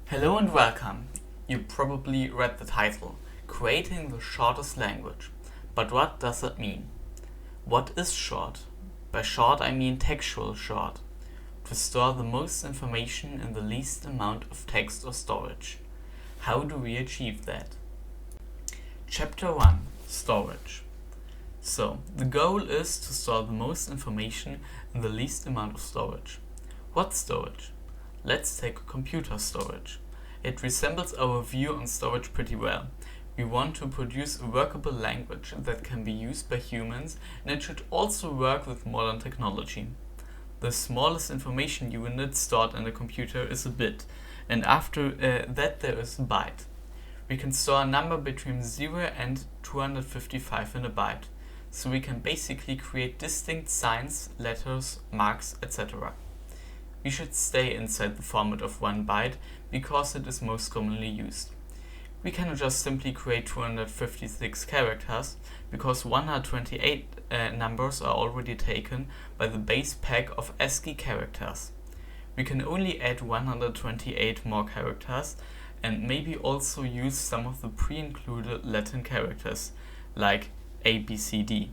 Hello and welcome. You probably read the title, Creating the Shortest Language. But what does that mean? What is short? By short I mean textual short. To store the most information in the least amount of text or storage. How do we achieve that? Chapter 1. Storage. So, the goal is to store the most information in the least amount of storage. What storage? Let's take computer storage. It resembles our view on storage pretty well. We want to produce a workable language that can be used by humans, and it should also work with modern technology. The smallest information unit stored in a computer is a bit, and after that there is a byte. We can store a number between 0 and 255 in a byte, so we can basically create distinct signs, letters, marks, etc. We should stay inside the format of 1 byte because it is most commonly used. We cannot just simply create 256 characters because 128 numbers are already taken by the base pack of ASCII characters. We can only add 128 more characters and maybe also use some of the pre-included Latin characters like A, B, C, D.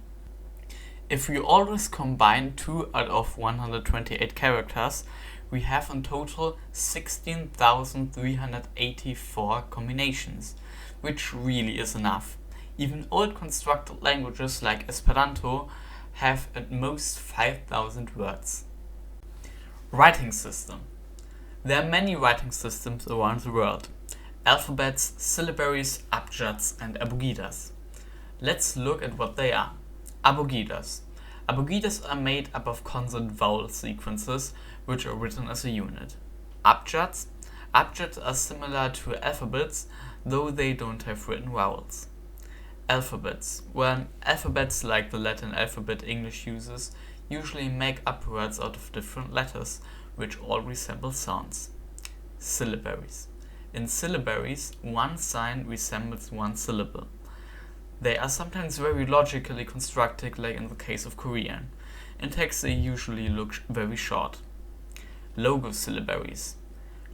If we always combine 2 out of 128 characters, we have in total 16,384 combinations, which really is enough. Even old constructed languages like Esperanto have at most 5,000 words. Writing system. There are many writing systems around the world. Alphabets, syllabaries, abjads and abogidas. Let's look at what they are. Abogidas. Abogidas are made up of consonant-vowel sequences which are written as a unit. Abjads. Abjads are similar to alphabets, though they don't have written vowels. Alphabets. Well, alphabets like the Latin alphabet English uses usually make up words out of different letters, which all resemble sounds. Syllabaries. In syllabaries, one sign resembles one syllable. They are sometimes very logically constructed, like in the case of Korean. In text they usually look very short. Logosyllabaries.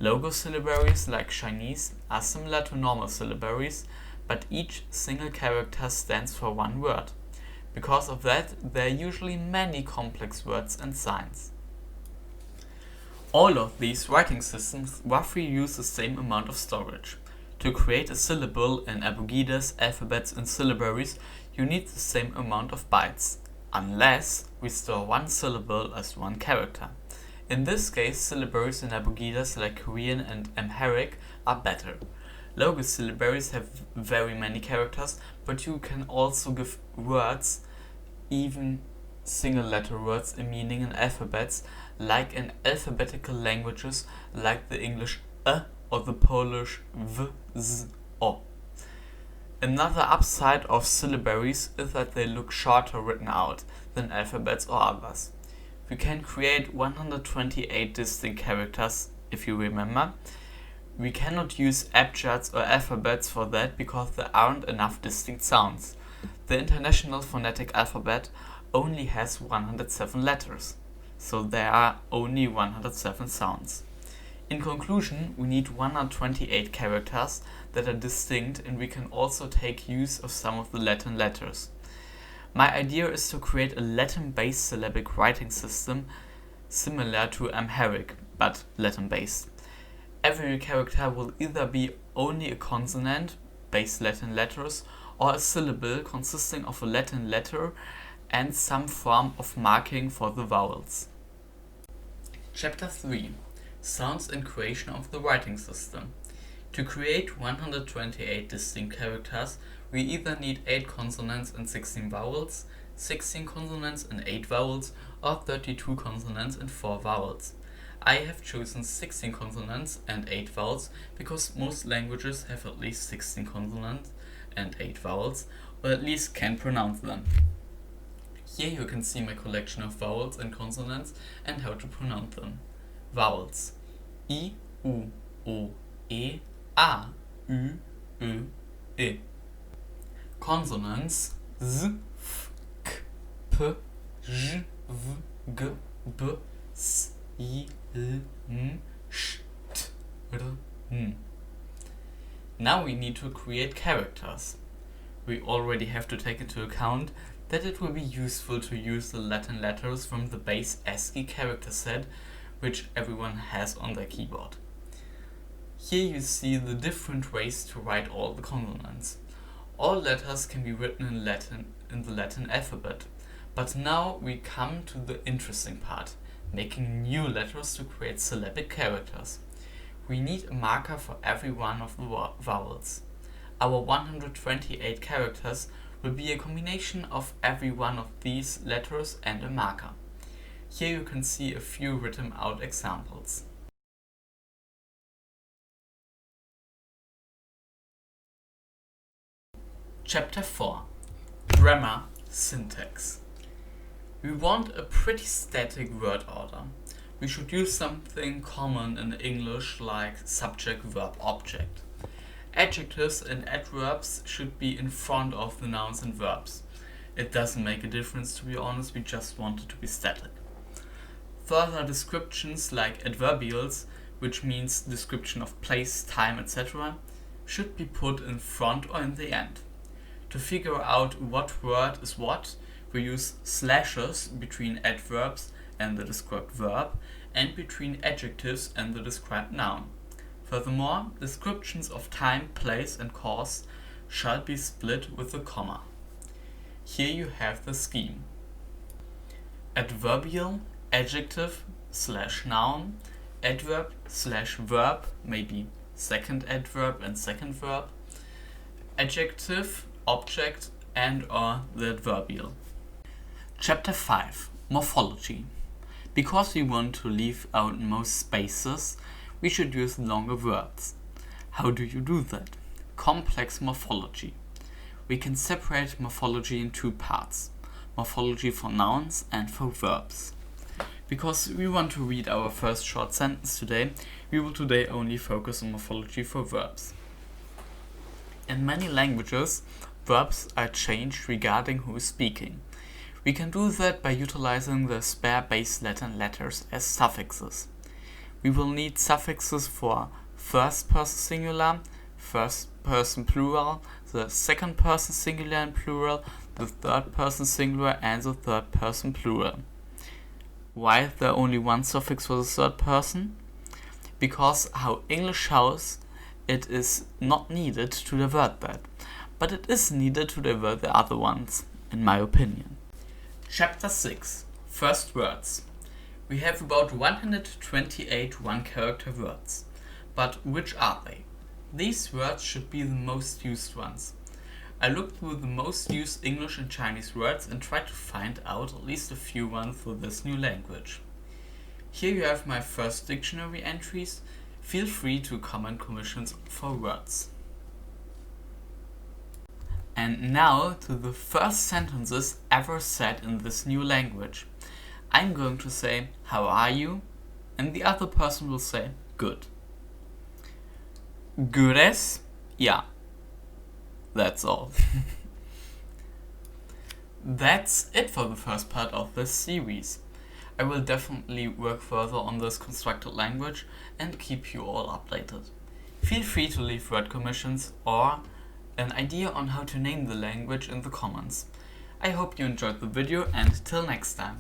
Logosyllabaries, like Chinese, are similar to normal syllabaries, but each single character stands for one word. Because of that, there are usually many complex words and signs. All of these writing systems roughly use the same amount of storage. To create a syllable in abogidas, alphabets and syllabaries, you need the same amount of bytes, unless we store one syllable as one character. In this case, syllabaries in abogidas like Korean and Amharic are better. Logosyllabaries have very many characters, but you can also give words, even single letter words, a meaning in alphabets, like in alphabetical languages like the English or the Polish v, z, o. Another upside of syllabaries is that they look shorter written out than alphabets or others. We can create 128 distinct characters, if you remember. We cannot use abjads or alphabets for that because there aren't enough distinct sounds. The International Phonetic Alphabet only has 107 letters, so there are only 107 sounds. In conclusion, we need 128 characters that are distinct, and we can also take use of some of the Latin letters. My idea is to create a Latin-based syllabic writing system similar to Amharic, but Latin-based. Every character will either be only a consonant, base Latin letters, or a syllable consisting of a Latin letter and some form of marking for the vowels. Chapter 3. Sounds and creation of the writing system. To create 128 distinct characters, we either need 8 consonants and 16 vowels, 16 consonants and 8 vowels, or 32 consonants and 4 vowels. I have chosen 16 consonants and 8 vowels because most languages have at least 16 consonants and 8 vowels, or at least can pronounce them. Here you can see my collection of vowels and consonants and how to pronounce them. Vowels: I, U, O, E, A, Ü, Ö, E. Consonants: Z, F, K, P, J, V, G, B, S, I, L, M, Š, T, R, Now we need to create characters. We already have to take into account that it will be useful to use the Latin letters from the base ASCII character set, which everyone has on their keyboard. Here you see the different ways to write all the consonants. All letters can be written in the Latin alphabet, but now we come to the interesting part, making new letters to create syllabic characters. We need a marker for every one of the vowels. Our 128 characters will be a combination of every one of these letters and a marker. Here you can see a few written out examples. Chapter 4. Grammar, Syntax. We want a pretty static word order. We should use something common in English like subject, verb, object. Adjectives and adverbs should be in front of the nouns and verbs. It doesn't make a difference, to be honest, we just want it to be static. Further descriptions like adverbials, which means description of place, time, etc., should be put in front or in the end. To figure out what word is what, we use slashes between adverbs and the described verb, and between adjectives and the described noun. Furthermore, descriptions of time, place and cause shall be split with a comma. Here you have the scheme. Adverbial, adjective / noun, adverb / verb, maybe second adverb and second verb, adjective, object and or the adverbial. Chapter 5. Morphology. Because we want to leave out most spaces, we should use longer words. How do you do that? Complex morphology. We can separate morphology in two parts. Morphology for nouns and for verbs. Because we want to read our first short sentence today, we will today only focus on morphology for verbs. In many languages, verbs are changed regarding who is speaking. We can do that by utilizing the spare base Latin letters as suffixes. We will need suffixes for first person singular, first person plural, the second person singular and plural, the third person singular and the third person plural. Why is there only one suffix for the third person? Because how English shows, it is not needed to divert that, but it is needed to divert the other ones, in my opinion. Chapter 6. First words. We have about 128 one-character words. But which are they? These words should be the most used ones. I looked through the most used English and Chinese words and tried to find out at least a few ones for this new language. Here you have my first dictionary entries. Feel free to comment commissions for words. And now to the first sentences ever said in this new language. I'm going to say, how are you? And the other person will say, good. Gutes? Yeah. That's all. That's it for the first part of this series. I will definitely work further on this constructed language and keep you all updated. Feel free to leave word commissions or an idea on how to name the language in the comments. I hope you enjoyed the video and till next time.